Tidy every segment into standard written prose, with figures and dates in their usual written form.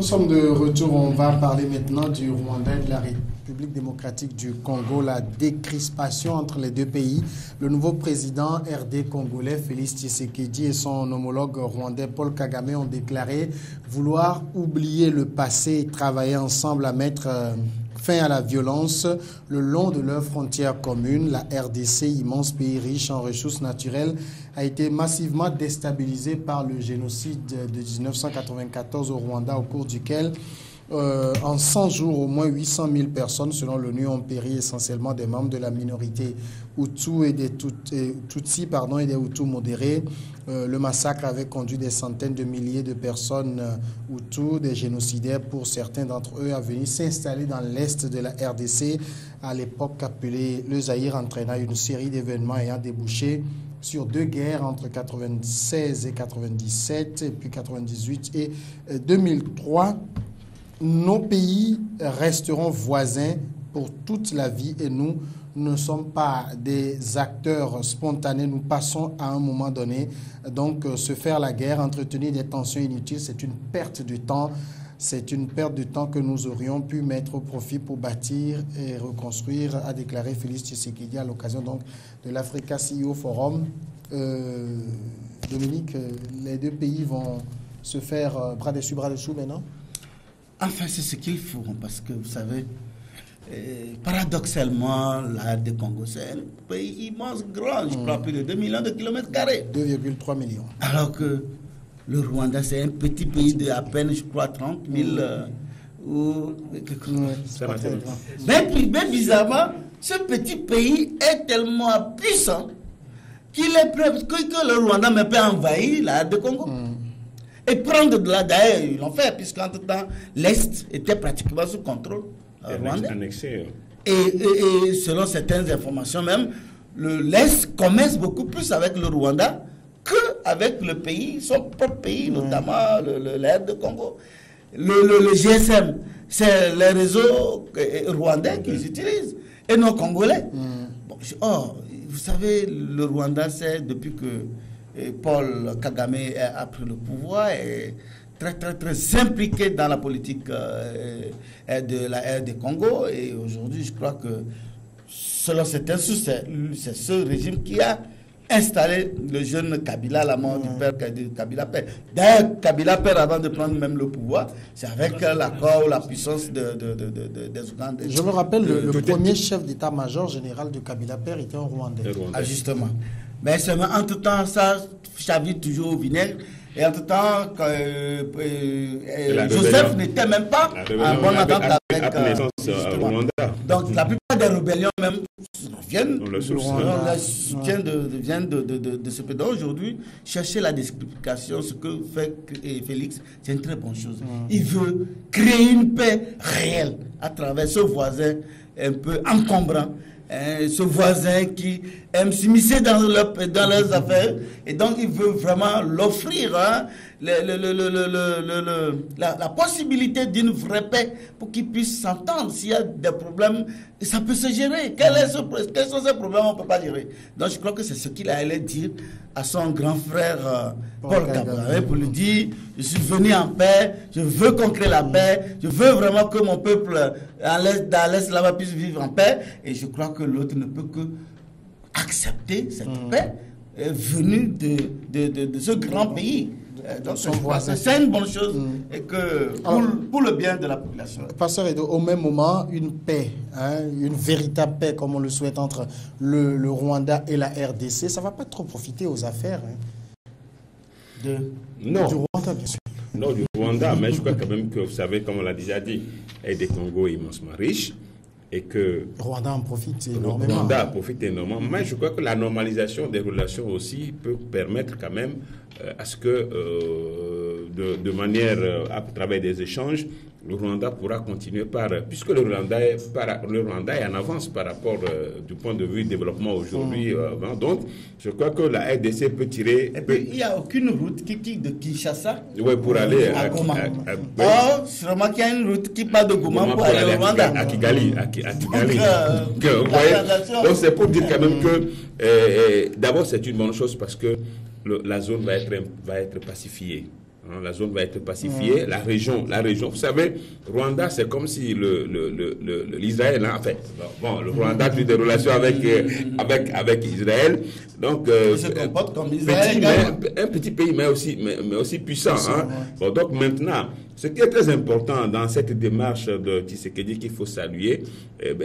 sommes de retour. On va parler maintenant du Rwanda et de la République démocratique du Congo. La décrispation entre les deux pays. Le nouveau président RD congolais, Félix Tshisekedi, et son homologue rwandais, Paul Kagame, ont déclaré vouloir oublier le passé et travailler ensemble à mettre fin à la violence le long de leurs frontières communes. La RDC, immense pays riche en ressources naturelles, a été massivement déstabilisée par le génocide de 1994 au Rwanda, au cours duquel, en 100 jours, au moins 800 000 personnes, selon l'ONU, ont péri, essentiellement des membres de la minorité Hutu et des Tutsis et des Hutus modérés. Le massacre avait conduit des centaines de milliers de personnes Hutus, des génocidaires pour certains d'entre eux, à venir s'installer dans l'est de la RDC, à l'époque appelée le Zaïre, entraînant une série d'événements ayant débouché sur deux guerres entre 1996 et 1997, et puis 1998 et 2003. Nos pays resteront voisins pour toute la vie et nous ne sommes pas des acteurs spontanés. Nous passons à un moment donné. Donc, se faire la guerre, entretenir des tensions inutiles, c'est une perte de temps. C'est une perte de temps que nous aurions pu mettre au profit pour bâtir et reconstruire, a déclaré Félix Tshisekedi à l'occasion donc de l'Africa CEO Forum. Dominique, les deux pays vont se faire bras dessus, bras dessous maintenant? Enfin, c'est ce qu'il faut, parce que vous savez, paradoxalement, la RD Congo, c'est un pays immense, grand, je crois plus de 2 millions de kilomètres carrés. 2,3 millions. Alors que le Rwanda, c'est un petit pays de à peine, je crois, 30 000 mais bizarrement, ce petit pays est tellement puissant qu'il est prêt que le Rwanda me peut envahir la RD Congo. Et prendre de là, d'ailleurs, ils l'ont fait, puisqu'entre-temps, l'Est était pratiquement sous contrôle rwandais. Et selon certaines informations même, l'Est commerce beaucoup plus avec le Rwanda qu'avec le pays, son propre pays, notamment la RD Congo. Le GSM, c'est les réseaux rwandais qu'ils utilisent, et non congolais. Bon, vous savez, le Rwanda, c'est depuis que Paul Kagame a pris le pouvoir et très impliqué dans la politique de la RD Congo. Et aujourd'hui, je crois que selon certains sources, c'est ce régime qui a installé le jeune Kabila à la mort du père Kabila Père. D'ailleurs, Kabila Père, avant de prendre même le pouvoir, c'est avec l'accord ou la puissance des Ougandais. Je me rappelle, le premier chef d'état-major général de Kabila Père était un Rwandais. Ah, justement. Mais entre-temps, ça chavire toujours au vinaigre. Et entre-temps, Joseph n'était même pas en bonne entente avec Rwanda. Donc, la plupart des rébellions même viennent, le soutien viennent de ce pays. Aujourd'hui, chercher la explication, ce que fait Félix, c'est une très bonne chose. Il veut créer une paix réelle à travers ce voisin un peu encombrant. Ce voisin qui aime s'immiscer dans leurs affaires, et donc il veut vraiment l'offrir la possibilité d'une vraie paix pour qu'ils puissent s'entendre. S'il y a des problèmes, ça peut se gérer. Quels sont ces problèmes? On ne peut pas gérer. Donc je crois que c'est ce qu'il allait dire à son grand frère Paul Kagame pour lui dire: je suis venu en paix, je veux concrétiser la paix, je veux vraiment que mon peuple dans l'Est là-bas puisse vivre en paix. Et je crois que l'autre ne peut que accepter cette paix venue de ce grand pays. Donc c'est une bonne chose et que pour le bien de la population. Pasteur Edo, au même moment, une paix, une véritable paix comme on le souhaite entre le Rwanda et la RDC, ça ne va pas trop profiter aux affaires du Rwanda, bien sûr. Non, du Rwanda, mais je crois quand même que vous savez, comme on l'a déjà dit, et des Congo immensement riches. Et que Rwanda en profite énormément. Rwanda profite énormément. Mais je crois que la normalisation des relations aussi peut permettre quand même à ce que, de manière, à travers des échanges, le Rwanda pourra continuer puisque le Rwanda est en avance par rapport du point de vue développement aujourd'hui. Donc, je crois que la RDC peut tirer. Et puis, il n'y a aucune route qui quitte de Kinshasa pour aller à Goma. Or, sûrement qu'il y a une route qui part de Goma pour aller au Rwanda. À Kigali. Donc, c'est pour dire quand même que, d'abord, c'est une bonne chose parce que la zone va être pacifiée. La zone va être pacifiée. La région. Vous savez, Rwanda, c'est comme si l'Israël, en fait. Bon, le Rwanda a eu des relations avec Israël. Donc, il se comporte comme Israël. Un petit pays, mais aussi puissant. Bon, donc maintenant, ce qui est très important dans cette démarche de Tshisekedi qu'il faut saluer,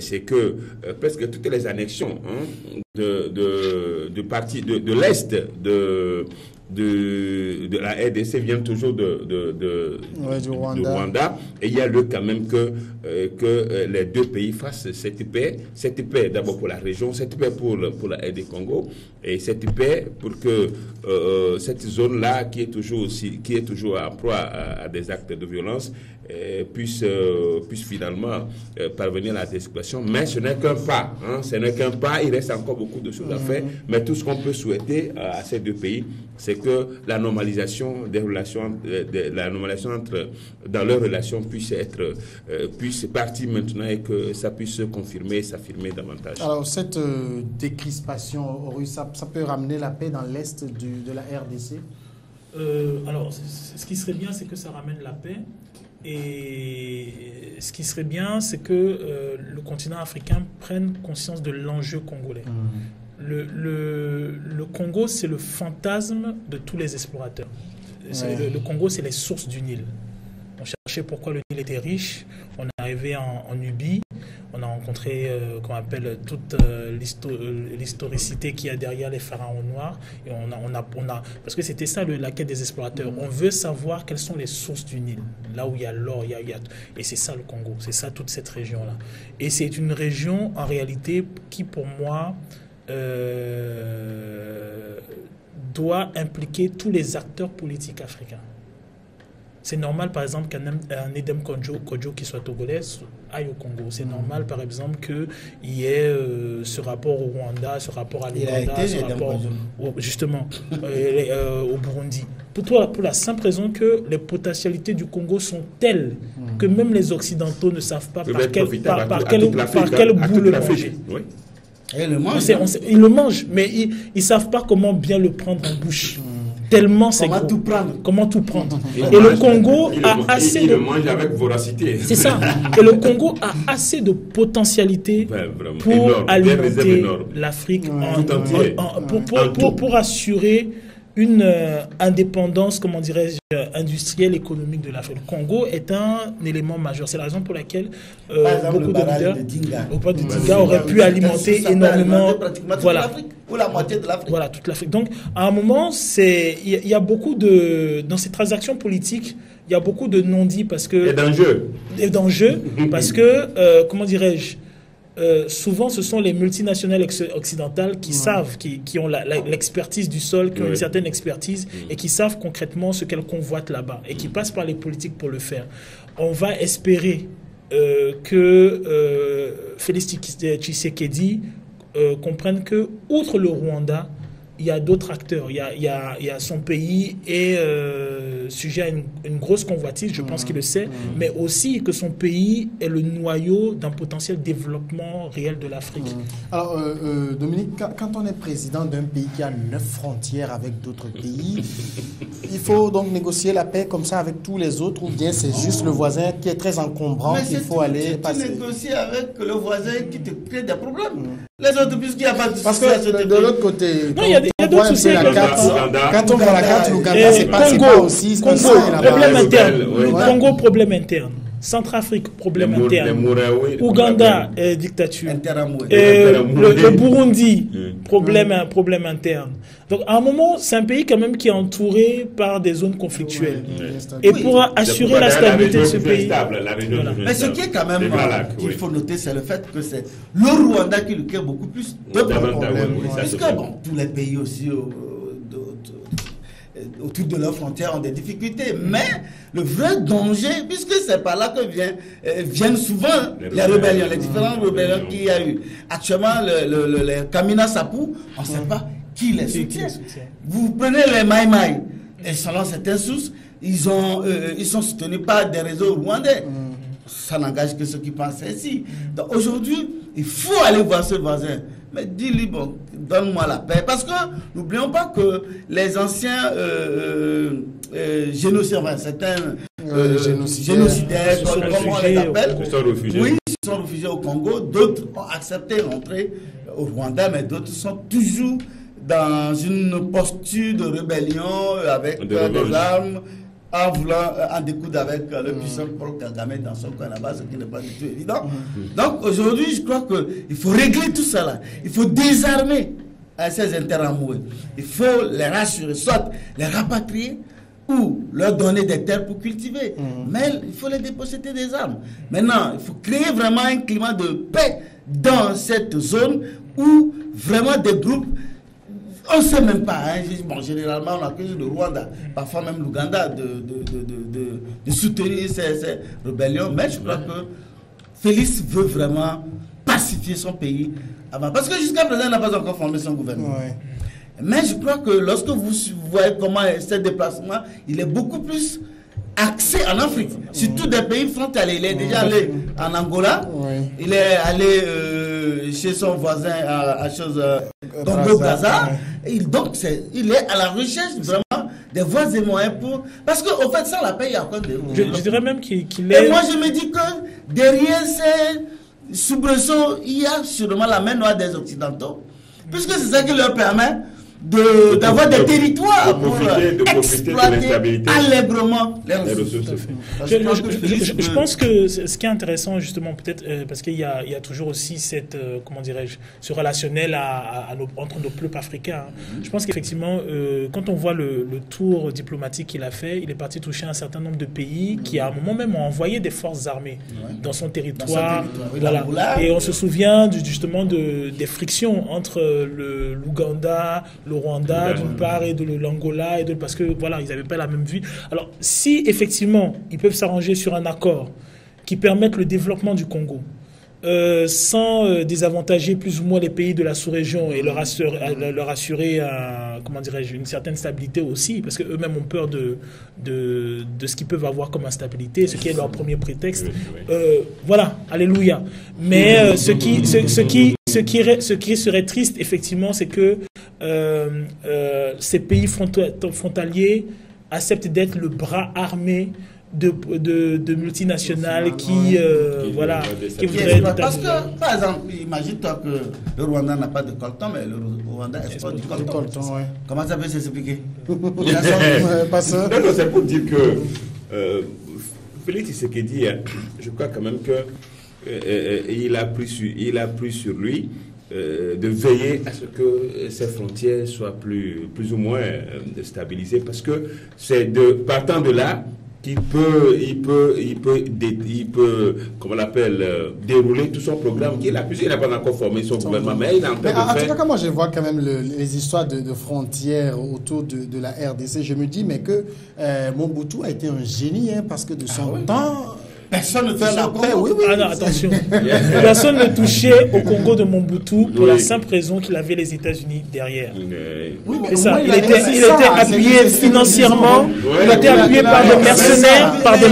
c'est que presque toutes les annexions de parties de l'Est de la RDC viennent toujours du Rwanda. Et il y a lieu quand même que les deux pays fassent cette paix d'abord pour la région, cette paix pour la RD Congo, et cette paix pour que cette zone-là qui est toujours en proie à des actes de violence puisse finalement parvenir à la désescalation. Mais ce n'est qu'un pas. Ce n'est qu'un pas. Il reste encore beaucoup de choses à faire. Mais tout ce qu'on peut souhaiter à ces deux pays, c'est que la normalisation des relations, dans leurs relations puisse partir maintenant et que ça puisse se confirmer et s'affirmer davantage. Alors cette décrispation, ça peut ramener la paix dans l'est de la RDC? Alors, ce qui serait bien, c'est que ça ramène la paix. Et ce qui serait bien, c'est que le continent africain prenne conscience de l'enjeu congolais. Le Congo, c'est le fantasme de tous les explorateurs. Le Congo, c'est les sources du Nil. On cherchait pourquoi le Nil était riche. On est arrivé en Nubie. On a rencontré, qu'on appelle toute l'historicité qu'il y a derrière les pharaons noirs. Et parce que c'était ça la quête des explorateurs. On veut savoir quelles sont les sources du Nil. Là où il y a l'or, et c'est ça le Congo. C'est ça toute cette région-là. Et c'est une région, en réalité, qui pour moi doit impliquer tous les acteurs politiques africains. C'est normal, par exemple, qu'un Edem Kodjo qui soit togolais aille au Congo. C'est normal, par exemple, qu'il y ait ce rapport au Rwanda, ce rapport à l'Ouganda, ce rapport justement au Burundi. Pour la simple raison que les potentialités du Congo sont telles que même les Occidentaux ne savent pas par quel bout le manger. Oui. Et le mange, ils le mangent, mais ils ne savent pas comment bien le prendre en bouche. Tellement c'est gros. Comment tout prendre. Et le Congo a assez de... Il le mange avec voracité. C'est ça. Et le Congo a assez de potentialité pour alimenter l'Afrique pour assurer une indépendance, comment dirais-je, industrielle, économique de l'Afrique. Le Congo est un élément majeur. C'est la raison pour laquelle beaucoup de leaders au de Dinga auraient pu alimenter énormément ou la moitié de l'Afrique. Voilà, toute l'Afrique. Donc, à un moment, il y a beaucoup de... Dans ces transactions politiques, il y a beaucoup de non-dits parce que... Et d'enjeux. Parce que, comment dirais-je, souvent, ce sont les multinationales occidentales qui savent, qui ont l'expertise du sol, qui ont une certaine expertise et qui savent concrètement ce qu'elles convoitent là-bas et qui passent par les politiques pour le faire. On va espérer que Félix Tshisekedi comprenne que, outre le Rwanda, il y a d'autres acteurs. Il y a son pays est sujet à une grosse convoitise, je pense qu'il le sait, mais aussi que son pays est le noyau d'un potentiel développement réel de l'Afrique. Alors, Dominique, quand on est président d'un pays qui a 9 frontières avec d'autres pays, il faut donc négocier la paix comme ça avec tous les autres, ou bien c'est juste le voisin qui est très encombrant qu'il faut aller passer? Tu négocies avec le voisin qui te crée des problèmes. Les autres, puisqu'il n'y a pas de parce que de l'autre côté, il y a d'autres soucis. Quand on voit la carte, l'Ouganda, c'est pas aussi... Congo, problème interne. Congo, problème interne. Centrafrique, problème interne. Ouganda, dictature. Le Burundi, problème interne. Donc, à un moment, c'est un pays quand même qui est entouré par des zones conflictuelles. Et pour assurer la stabilité de ce pays... Mais ce qui est quand même qu'il faut noter, c'est le fait que c'est le Rwanda qui lui crée beaucoup plus de problèmes. Puisque, tous les pays aussi... autour de leurs frontières ont des difficultés, mais le vrai danger, puisque c'est par là que viennent souvent les rébellions, les différentes rébellions qu'il y a eu. Actuellement, les Kamina Sapou, on ne sait pas qui les soutient. Vous prenez les Mai Mai, et selon certaines sources, ils sont soutenus par des réseaux rwandais. Ça n'engage que ceux qui pensent ainsi. Donc aujourd'hui, il faut aller voir ce voisin. Mais dis-lui, bon, donne-moi la paix. Parce que n'oublions pas que les anciens génocidaires, enfin, certains génocidaires, comment on les appelle, oui, ils sont réfugiés au Congo. D'autres ont accepté d'entrer au Rwanda, mais d'autres sont toujours dans une posture de rébellion avec des armes, en voulant en découdre avec le puissant Paul Kagame dans son coin là-bas, ce qui n'est pas du tout évident. Donc aujourd'hui, je crois qu'il faut régler tout ça là. Il faut désarmer ces interamoureux. Il faut les rassurer, soit les rapatrier ou leur donner des terres pour cultiver. Mais il faut les déposséder des armes. Maintenant, il faut créer vraiment un climat de paix dans cette zone où vraiment des groupes, on ne sait même pas, hein. Bon, généralement on accuse le Rwanda, parfois même l'Ouganda de soutenir ces rébellions, mais je crois que Félix veut vraiment pacifier son pays avant, parce que jusqu'à présent il n'a pas encore formé son gouvernement. Ouais. Mais je crois que lorsque vous voyez comment ce déplacement, il est beaucoup plus axé en Afrique, surtout des pays frontaliers. Il est déjà allé en Angola, il est allé chez son voisin à Congo-Brazzaville. Donc il est à la recherche vraiment des voies et moyens pour... Parce qu'au fait, sans la paix, il y a encore des... Je dirais même qu'il est... Et moi, je me dis que derrière ces soubresauts, il y a sûrement la main noire des Occidentaux, puisque c'est ça qui leur permet d'avoir des territoires pour exploiter allègrement les ressources. Je pense que ce qui est intéressant justement peut-être parce qu'il y a toujours aussi cette comment dirais-je, ce relationnel entre nos peuples africains. Je pense qu'effectivement quand on voit le tour diplomatique qu'il a fait, il est parti toucher un certain nombre de pays qui à un moment même ont envoyé des forces armées dans son territoire. Voilà. Et on se souvient justement des frictions entre l'Ouganda, le Rwanda d'une part et de l'Angola parce que voilà, ils n'avaient pas la même vue. Alors si effectivement ils peuvent s'arranger sur un accord qui permette le développement du Congo sans désavantager plus ou moins les pays de la sous-région et leur assurer comment dirais-je, une certaine stabilité aussi, parce qu'eux-mêmes ont peur de ce qu'ils peuvent avoir comme instabilité, ce qui est leur premier prétexte. Voilà, alléluia. Mais ce qui serait triste, effectivement, c'est que ces pays frontaliers acceptent d'être le bras armé de multinationales qui voudraient... Parce que, par exemple, imagine-toi que le Rwanda n'a pas de coltan, mais le Rwanda exporte du coltan. Comment ça peut s'expliquer? C'est pour dire que Félix Tshisekedi, je crois quand même que il a pris sur lui de veiller à ce que ces frontières soient plus ou moins stabilisées, parce que c'est partant de là qu'il peut comment on l'appelle, dérouler tout son programme qu'il a pu. Il n'a pas encore formé son gouvernement, mais il est en train de faire. En tout cas, moi je vois quand même les histoires de frontières autour de la RDC. Je me dis mais que Mobutu a été un génie, hein, parce que de son temps... Personne ne touchait au Congo. Ah non, attention. Personne ne touchait au Congo de Mobutu pour la simple raison qu'il avait les États-Unis derrière. Mais ça, il était appuyé financièrement, il était appuyé par des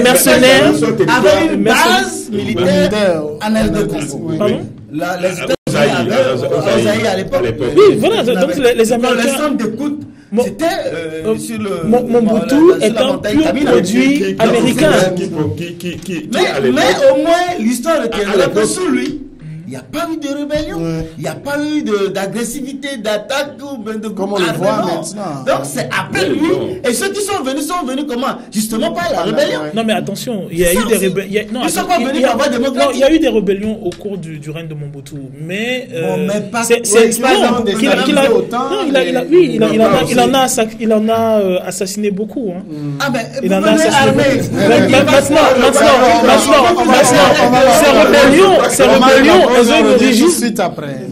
mercenaires, avec une base militaire en aile de Congo. Pardon? Les États-Unis avaient à l'époque. Oui, voilà. Donc les Américains. Les centres d'écoute. C'était sur le... Mobutu est un pur produit américain. Mais au moins, l'histoire retiendra que sous lui, il n'y a pas eu de rébellion, il n'y a pas eu d'agressivité, d'attaque ou de... Comme on le voit maintenant. Donc c'est après lui. Et ceux qui sont venus comment? Justement par la rébellion. Non mais attention, il y a eu des rébellions. Ils ne sont pas venus par voie démocratique. Non, il y a eu des rébellions au cours du règne de Mobutu. Mais... il en a assassiné beaucoup. Hein. Ah ben, il en a assassiné maintenant, ces rébellions, elles ont une origine. Suite après.